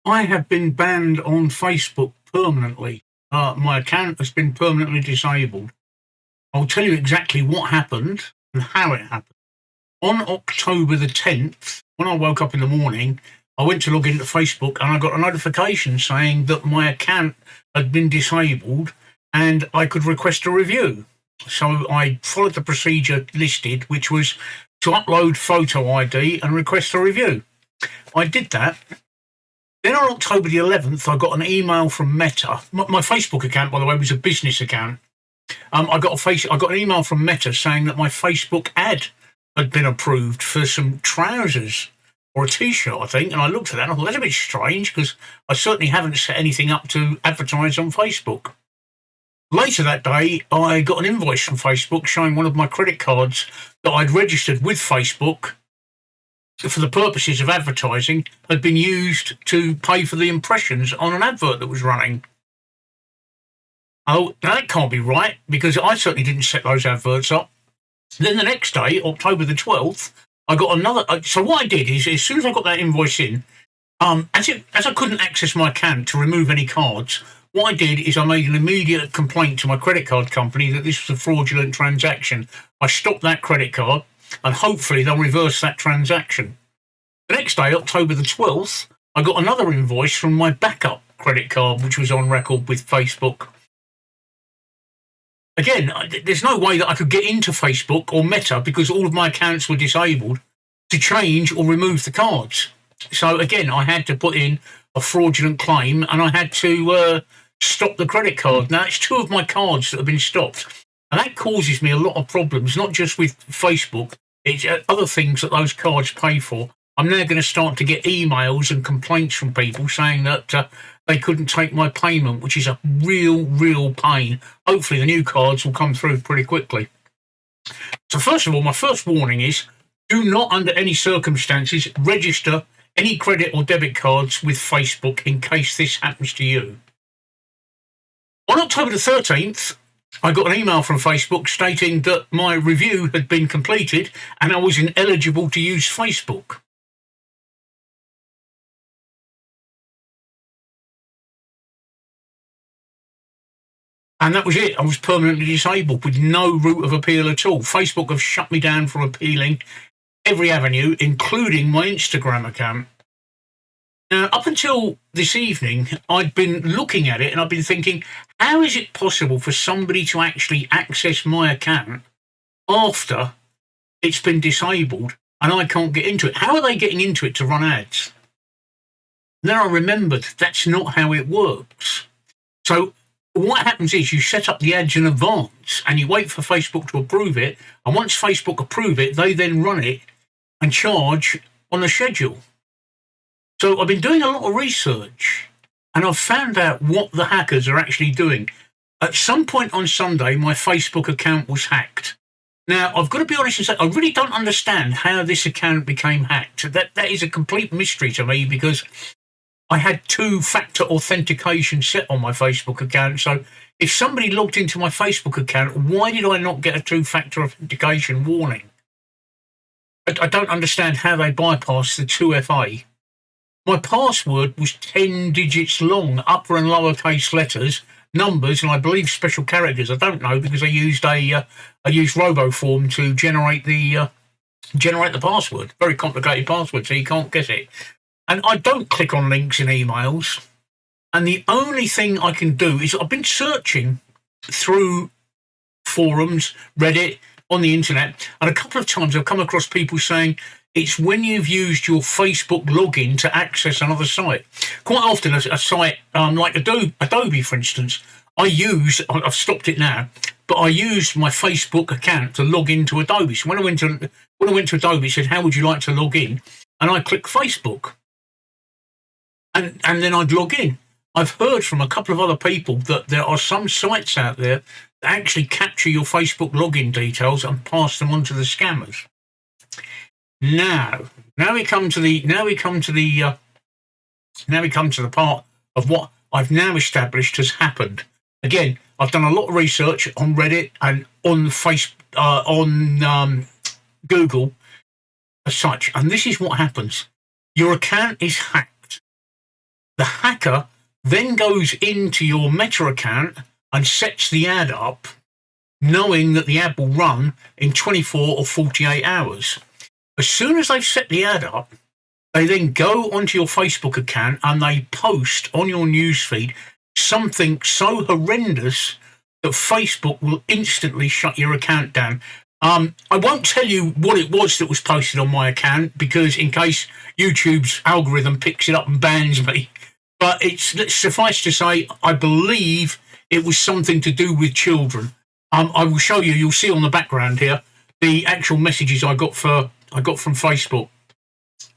I have been banned on Facebook permanently. My account has been permanently disabled. I'll tell you exactly what happened and how it happened. On October the 10th, when I woke up in the morning, I went to log into Facebook and I got a notification saying that my account had been disabled and I could request a review. So I followed the procedure listed, which was to upload photo ID and request a review. I did that. Then on October the 11th, I got an email from Meta. My Facebook account, by the way, was a business account. I got an email from Meta saying that my Facebook ad had been approved for some trousers or a T-shirt, I think. And I looked at that and I thought, that's a bit strange because I certainly haven't set anything up to advertise on Facebook. Later that day, I got an invoice from Facebook showing one of my credit cards that I'd registered with Facebook for the purposes of advertising had been used to pay for the impressions on an advert that was running. Oh, now that can't be right, because I certainly didn't set those adverts up. Then the next day, October the 12th, I got another. So what I did is, as soon as I got that invoice in, as I couldn't access my account to remove any cards, what I did is I made an immediate complaint to my credit card company that this was a fraudulent transaction. I stopped that credit card, and hopefully they'll reverse that transaction. The next day, October the 12th, I got another invoice from my backup credit card, which was on record with Facebook. Again, there's no way that I could get into Facebook or Meta because all of my accounts were disabled to change or remove the cards. So again, I had to put in a fraudulent claim and I had to stop the credit card. Now, it's two of my cards that have been stopped. And that causes me a lot of problems, not just with Facebook, it's other things that those cards pay for. I'm now going to start to get emails and complaints from people saying that they couldn't take my payment, which is a real pain. Hopefully the new cards will come through pretty quickly. So first of all, my first warning is do not under any circumstances register any credit or debit cards with Facebook in case this happens to you. On October the 13th, I got an email from Facebook stating that my review had been completed and I was ineligible to use Facebook. And that was it. I was permanently disabled with no route of appeal at all. Facebook have shut me down from appealing every avenue, including my Instagram account. Now, up until this evening, I'd been looking at it and I've been thinking, how is it possible for somebody to actually access my account after it's been disabled and I can't get into it? How are they getting into it to run ads? Then I remembered that's not how it works. So what happens is you set up the ads in advance and you wait for Facebook to approve it. And once Facebook approve it, they then run it and charge on the schedule. So I've been doing a lot of research and I've found out what the hackers are actually doing. At some point on Sunday, my Facebook account was hacked. Now, I've got to be honest and say, I really don't understand how this account became hacked. That is a complete mystery to me because I had two-factor authentication set on my Facebook account. So if somebody logged into my Facebook account, why did I not get a two-factor authentication warning? I don't understand how they bypassed the 2FA. My password was 10 digits long, upper and lowercase letters, numbers, and I believe special characters. I don't know because I used RoboForm to generate the password. Very complicated password, so you can't guess it. And I don't click on links in emails. And the only thing I can do is I've been searching through forums, Reddit, on the internet, and a couple of times I've come across people saying it's when you've used your Facebook login to access another site. Quite often a site like Adobe, for instance, I've stopped it now, but I used my Facebook account to log into Adobe. So when I went to Adobe, it said, how would you like to log in? And I clicked Facebook. And then I'd log in. I've heard from a couple of other people that there are some sites out there that actually capture your Facebook login details and pass them on to the scammers. Now we come to the part of what I've now established has happened. Again, I've done a lot of research on Reddit and on Google as such, and this is what happens. Your account is hacked. The hacker then goes into your Meta account and sets the ad up, knowing that the ad will run in 24 or 48 hours. As soon as they've set the ad up, they then go onto your Facebook account and they post on your newsfeed something so horrendous that Facebook will instantly shut your account down. I won't tell you what it was that was posted on my account, because in case YouTube's algorithm picks it up and bans me, but let's suffice to say, I believe it was something to do with children. I will show you. You'll see on the background here the actual messages I got from Facebook.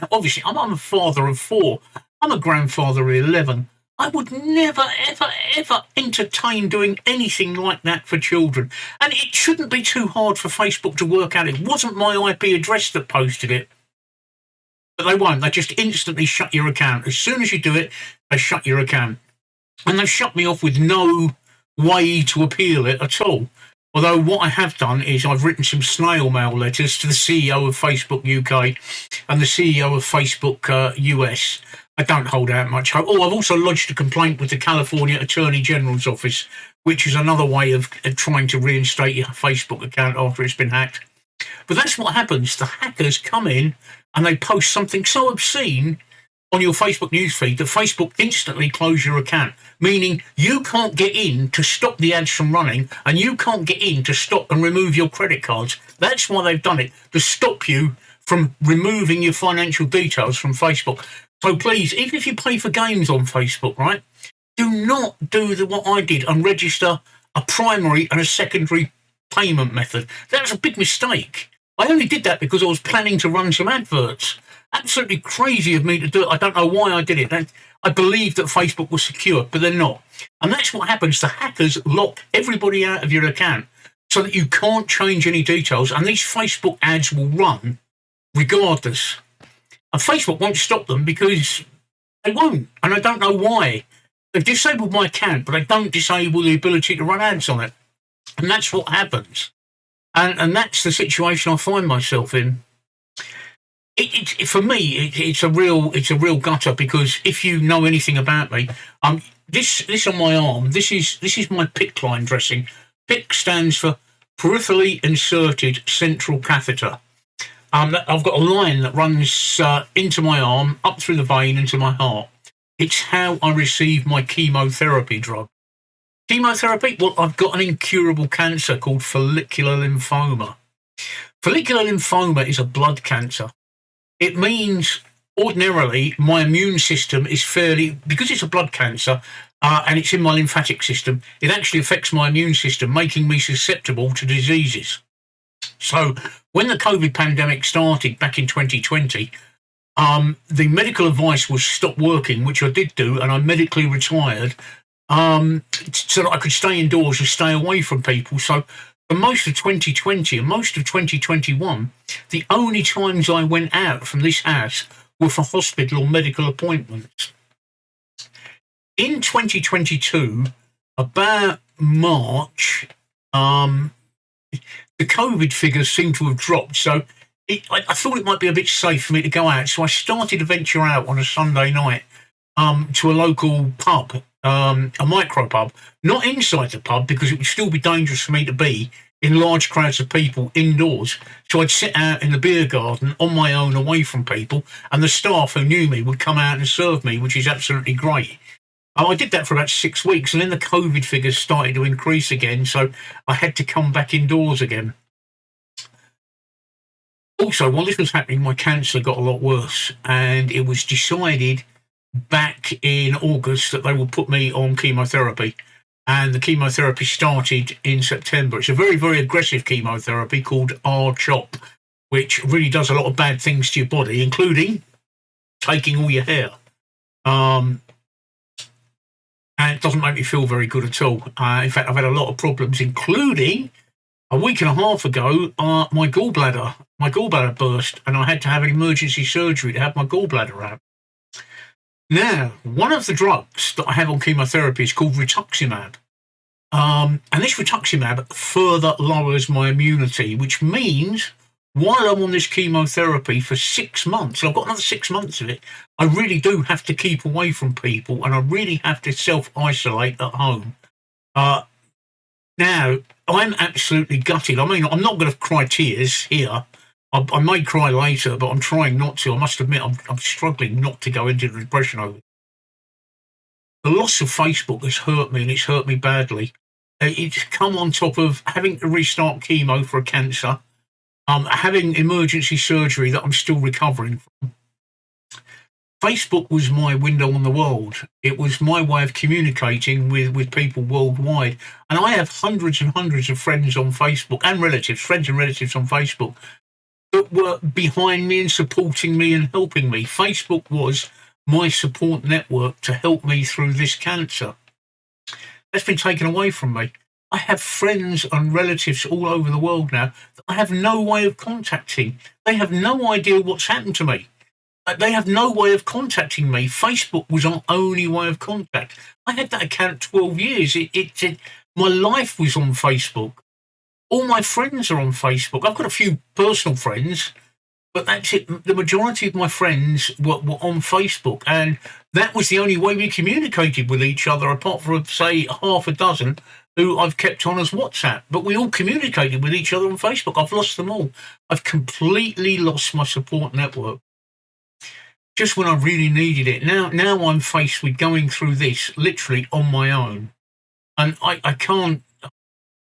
Now, obviously, I'm a father of 4. I'm a grandfather of 11. I would never, ever, ever entertain doing anything like that for children. And it shouldn't be too hard for Facebook to work out. It wasn't my IP address that posted it. But they won't. They just instantly shut your account. As soon as you do it, they shut your account. And they've shut me off with no way to appeal it at all. Although what I have done is I've written some snail mail letters to the CEO of Facebook UK and the CEO of Facebook US. I don't hold out much hope. Oh, I've also lodged a complaint with the California Attorney General's office, which is another way of trying to reinstate your Facebook account after it's been hacked. But that's what happens. The hackers come in and they post something so obscene on your Facebook newsfeed that Facebook instantly close your account, meaning you can't get in to stop the ads from running and you can't get in to stop and remove your credit cards. That's why they've done it, to stop you from removing your financial details from Facebook. So please, even if you pay for games on Facebook, right, do not do what I did and register a primary and a secondary payment method. That was a big mistake. I only did that because I was planning to run some adverts. Absolutely crazy of me to do it. I don't know why I did it. I believed that Facebook was secure, but they're not. And that's what happens. The hackers lock everybody out of your account so that you can't change any details, and these Facebook ads will run regardless. And Facebook won't stop them because they won't, and I don't know why. They've disabled my account, but they don't disable the ability to run ads on it. And that's what happens. And that's the situation I find myself in. For me, it's a real gutter, because if you know anything about me, this on my arm, this is my PICC line dressing. PICC stands for peripherally inserted central catheter. I've got a line that runs into my arm, up through the vein, into my heart. It's how I receive my chemotherapy drug. Chemotherapy? Well, I've got an incurable cancer called follicular lymphoma. Follicular lymphoma is a blood cancer. It means ordinarily my immune system is because it's a blood cancer and it's in my lymphatic system, it actually affects my immune system, making me susceptible to diseases. So when the COVID pandemic started back in 2020, the medical advice was stop working, which I did do, and I medically retired so that I could stay indoors and stay away from people. So for most of 2020 and most of 2021, the only times I went out from this house were for hospital or medical appointments. In 2022, about March, the COVID figures seem to have dropped. So I thought it might be a bit safe for me to go out. So I started to venture out on a Sunday night to a local pub, a micro pub, not inside the pub because it would still be dangerous for me to be in large crowds of people indoors. So I'd sit out in the beer garden on my own, away from people, and the staff who knew me would come out and serve me, which is absolutely great. I did that for about 6 weeks, and then the COVID figures started to increase again, so I had to come back indoors again. Also, while this was happening, my cancer got a lot worse, and it was decided back in August that they would put me on chemotherapy, and the chemotherapy started in September. It's a very, very aggressive chemotherapy called R-CHOP, which really does a lot of bad things to your body, including taking all your hair. And it doesn't make me feel very good at all. In fact, I've had a lot of problems, including a week and a half ago, my gallbladder burst, and I had to have an emergency surgery to have my gallbladder out. Now, one of the drugs that I have on chemotherapy is called rituximab. And this rituximab further lowers my immunity, which means while I'm on this chemotherapy for 6 months, I've got another 6 months of it, I really do have to keep away from people and I really have to self-isolate at home. Now, I'm absolutely gutted. I mean, I'm not going to cry tears here. I may cry later, but I'm trying not to. I must admit, I'm struggling not to go into depression over it. The loss of Facebook has hurt me, and it's hurt me badly. It's come on top of having to restart chemo for a cancer, having emergency surgery that I'm still recovering from. Facebook was my window on the world. It was my way of communicating with people worldwide. And I have hundreds and hundreds of friends on Facebook and relatives, friends and relatives on Facebook that were behind me and supporting me and helping me. Facebook was my support network to help me through this cancer. That's been taken away from me. I have friends and relatives all over the world now that I have no way of contacting. They have no idea what's happened to me. They have no way of contacting me. Facebook was our only way of contact. I had that account 12 years. My life was on Facebook. All my friends are on Facebook. I've got a few personal friends, but that's it. The majority of my friends were on Facebook, and that was the only way we communicated with each other, apart from, say, half a dozen who I've kept on as WhatsApp. But we all communicated with each other on Facebook. I've lost them all. I've completely lost my support network. Just when I really needed it. Now I'm faced with going through this literally on my own, and I can't.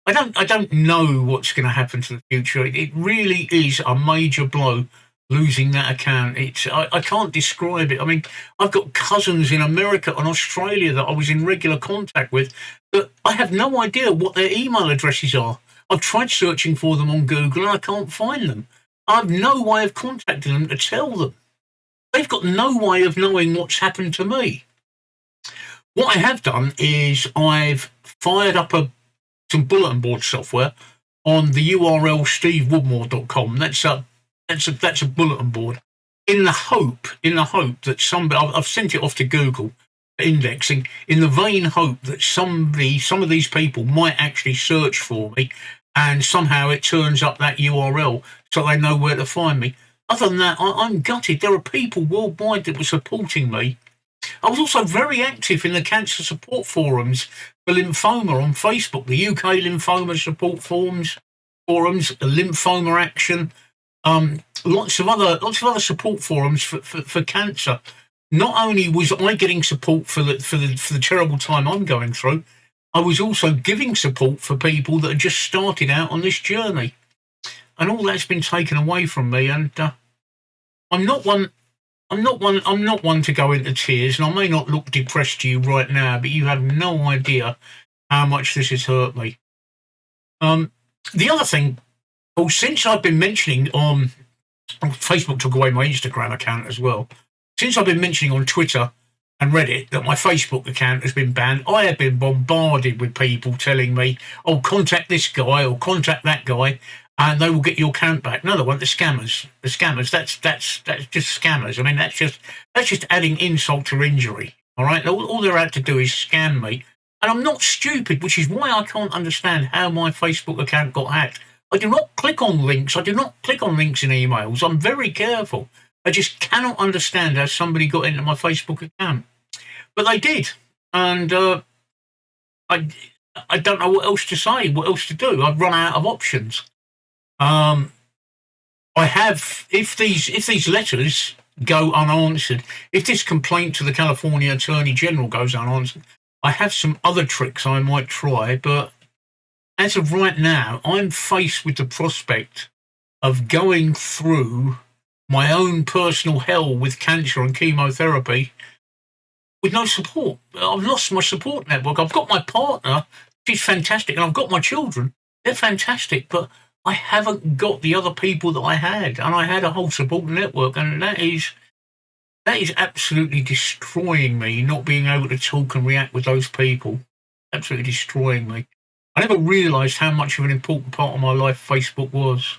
I don't know what's going to happen to the future. It really is a major blow losing that account. I can't describe it. I mean, I've got cousins in America and Australia that I was in regular contact with, but I have no idea what their email addresses are. I've tried searching for them on Google and I can't find them. I have no way of contacting them to tell them. They've got no way of knowing what's happened to me. What I have done is I've fired up some bulletin board software on the URL stevewoodmore.com. That's a bulletin board in the hope that somebody, I've sent it off to Google for indexing, in the vain hope that some of these people might actually search for me and somehow it turns up that URL so they know where to find me. Other than that, I'm gutted. There are people worldwide that were supporting me. I was also very active in the cancer support forums for lymphoma on Facebook, the UK lymphoma support forums, the Lymphoma Action, lots of other support forums for cancer. Not only was I getting support for the terrible time I'm going through, I was also giving support for people that had just started out on this journey, and all that's been taken away from me. And I'm not one to go into tears, and I may not look depressed to you right now, but you have no idea how much this has hurt me. The other thing, since I've been mentioning Facebook took away my Instagram account as well. Since I've been mentioning on Twitter and Reddit that my Facebook account has been banned, I have been bombarded with people telling me, "Oh, contact this guy or contact that guy, and they will get your account back." No, they won't. The scammers. That's just scammers. I mean, that's just adding insult to injury. All right. All they're out to do is scam me, and I'm not stupid, which is why I can't understand how my Facebook account got hacked. I do not click on links. I do not click on links in emails. I'm very careful. I just cannot understand how somebody got into my Facebook account, but they did, and I don't know what else to say, what else to do. I've run out of options. I have, if these letters go unanswered, if this complaint to the California Attorney General goes unanswered, I have some other tricks I might try, but as of right now, I'm faced with the prospect of going through my own personal hell with cancer and chemotherapy with no support. I've lost my support network. I've got my partner, she's fantastic, and I've got my children, they're fantastic, but I haven't got the other people that I had, and I had a whole support network, and that is absolutely destroying me, not being able to talk and react with those people. Absolutely destroying me. I never realised how much of an important part of my life Facebook was.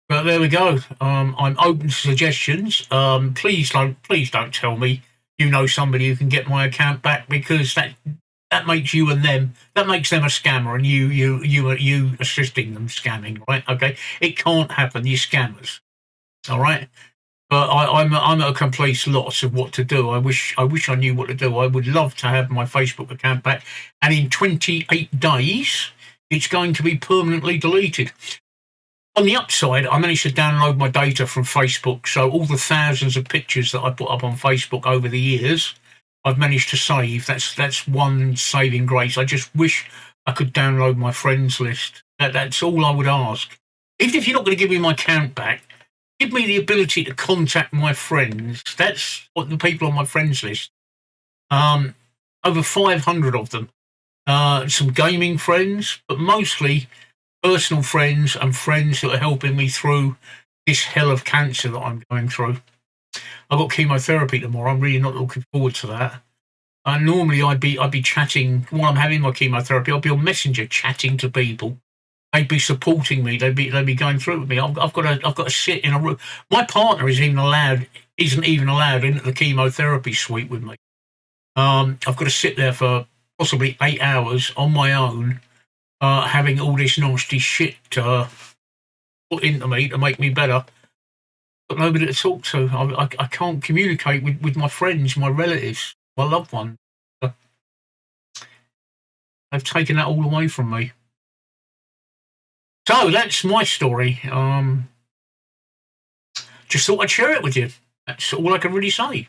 But there we go. I'm open to suggestions. Please don't tell me you know somebody who can get my account back, because that makes you and them, that makes them a scammer, and you assisting them scamming, right? Okay, it can't happen. You're scammers, all right. But I'm at a complete loss of what to do. I wish I knew what to do. I would love to have my Facebook account back, and in 28 days, it's going to be permanently deleted. On the upside, I managed to download my data from Facebook, so all the thousands of pictures that I put up on Facebook over the years, I've managed to save. That's one saving grace. I just wish I could download my friends list. That's all I would ask. Even if you're not going to give me my account back, give me the ability to contact my friends. That's what the people on my friends list. Over 500 of them. Some gaming friends, but mostly personal friends and friends that are helping me through this hell of cancer that I'm going through. I've got chemotherapy tomorrow. I'm really not looking forward to that. Normally I'd be chatting while I'm having my chemotherapy. I'd be on Messenger chatting to people. They'd be supporting me. They'd be going through it with me. I've got to sit in a room. My partner isn't even allowed into the chemotherapy suite with me. I've got to sit there for possibly 8 hours on my own, having all this nasty shit put into me to make me better. But nobody to talk to. I can't communicate with my friends, my relatives, my loved ones. They've taken that all away from me. So that's my story. Just thought I'd share it with you. That's all I can really say.